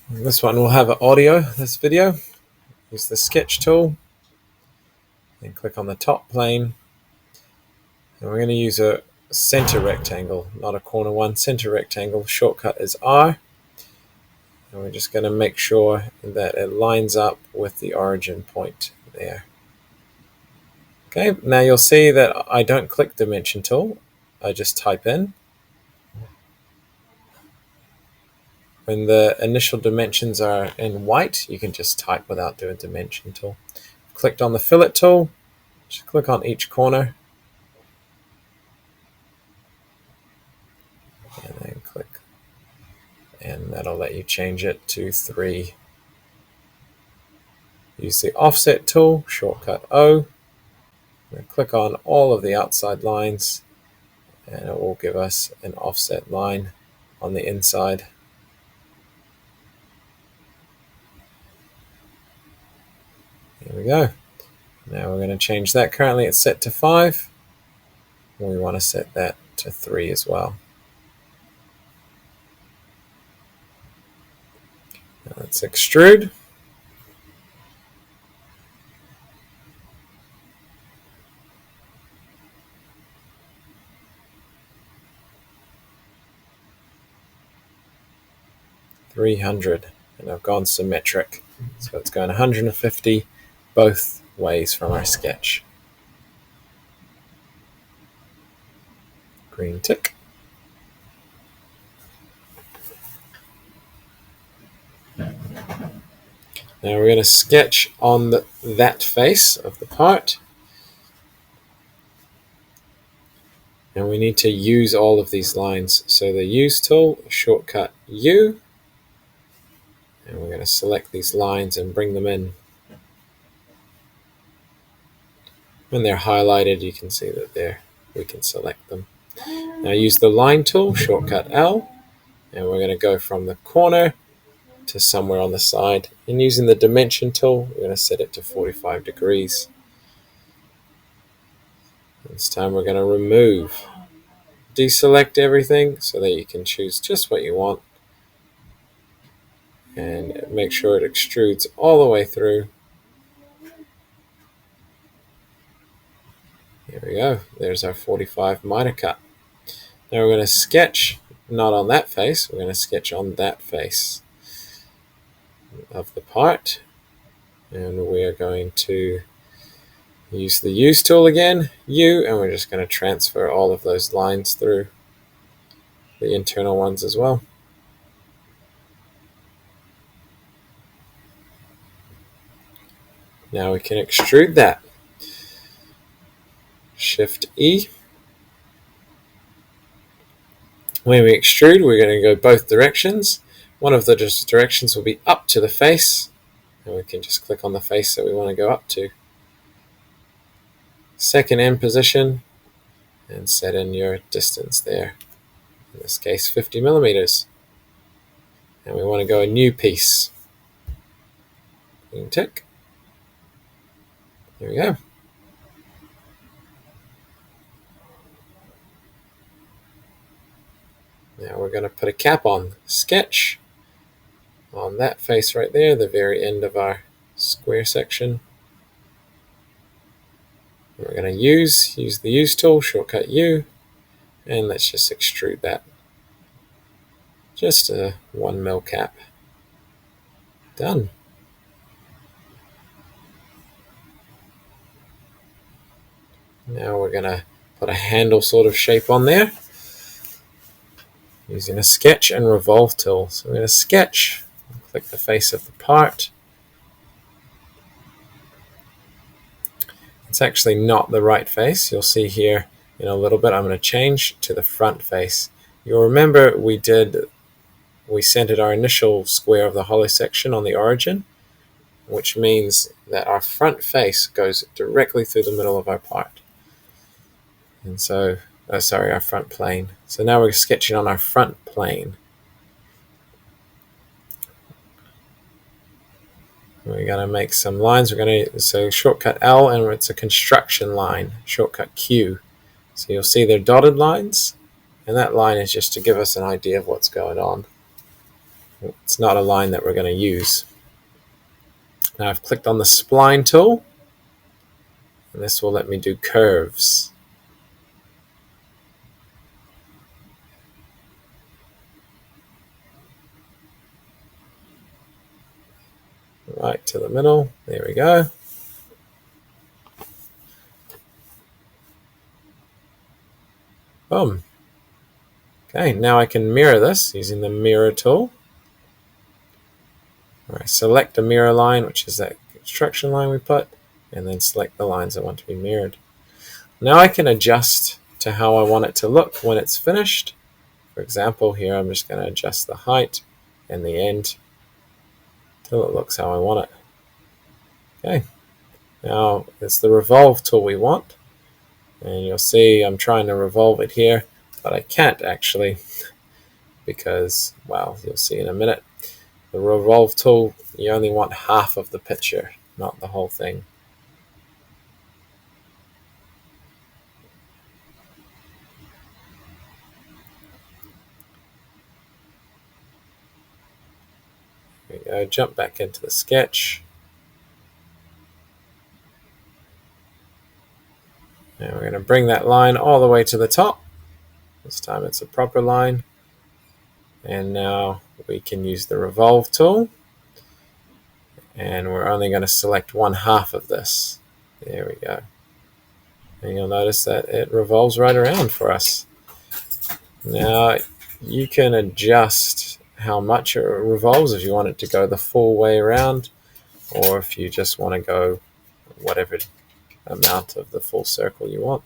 This one will have audio, this video. Use the sketch tool and click on the top plane. And we're going to use a center rectangle, not a corner one, center rectangle. Shortcut is R. And we're just going to make sure that it lines up with the origin point there. Okay, now you'll see that I don't click dimension tool. I just type in. When the initial dimensions are in white, you can just type without doing dimension tool. Clicked on the fillet tool, just click on each corner. And then click. And that'll let you change it to 3. Use the offset tool, shortcut O. And click on all of the outside lines, and it will give us an offset line on the inside. There we go. Now we're going to change that. Currently it's set to 5. We want to set that to 3 as well. Now let's extrude. $300, and I've gone symmetric. So it's going 150 both ways from our sketch. Green tick. Now we're going to sketch on that face of the part. And we need to use all of these lines. So the use tool, shortcut U. And we're going to select these lines and bring them in. When they're highlighted, you can see that we can select them. Now use the line tool, shortcut L. And we're going to go from the corner to somewhere on the side. And using the dimension tool, we're going to set it to 45 degrees. This time we're going to remove. Deselect everything so that you can choose just what you want. And make sure it extrudes all the way through. Here we go. There's our 45 miter cut. Now we're going to sketch, not on that face, we're going to sketch on that face of the part. And we are going to use the use tool again, U, and we're just going to transfer all of those lines through, the internal ones as well. Now we can extrude that. Shift E. When we extrude, we're going to go both directions. One of the directions will be up to the face, and we can just click on the face that we want to go up to. Second end position, and set in your distance there. In this case, 50 millimeters. And we want to go a new piece. Green tick. There we go. Now we're going to put a cap on. Sketch on that face right there, the very end of our square section. We're going to use the use tool, shortcut U, and let's just extrude that. Just a 1 mil cap. Done. Now we're going to put a handle sort of shape on there using a sketch and revolve tool. So we're going to sketch, click the face of the part. It's actually not the right face. You'll see here in a little bit I'm going to change to the front face. You'll remember we centered our initial square of the hollow section on the origin, which means that our front face goes directly through the middle of our part. And so, our front plane. So now we're sketching on our front plane. We're going to make some lines. So shortcut L, and it's a construction line. Shortcut Q. So you'll see they're dotted lines, and that line is just to give us an idea of what's going on. it's not a line that we're going to use. Now I've clicked on the spline tool, and this will let me do curves. Right to the middle, there we go. Boom. Okay, now I can mirror this using the mirror tool. All right, select a mirror line, which is that construction line we put, and then select the lines I want to be mirrored. Now I can adjust to how I want it to look when it's finished. For example, here I'm just going to adjust the height and the end till it looks how I want it. Okay, now it's the revolve tool we want, and you'll see I'm trying to revolve it here, but I can't actually because, well, you'll see in a minute. The revolve tool, you only want half of the picture, not the whole thing. There we go, jump back into the sketch. And we're going to bring that line all the way to the top. This time it's a proper line. And now we can use the revolve tool. And we're only going to select one half of this. There we go. And you'll notice that it revolves right around for us. Now you can adjust how much it revolves if you want it to go the full way around, or if you just want to go whatever amount of the full circle you want.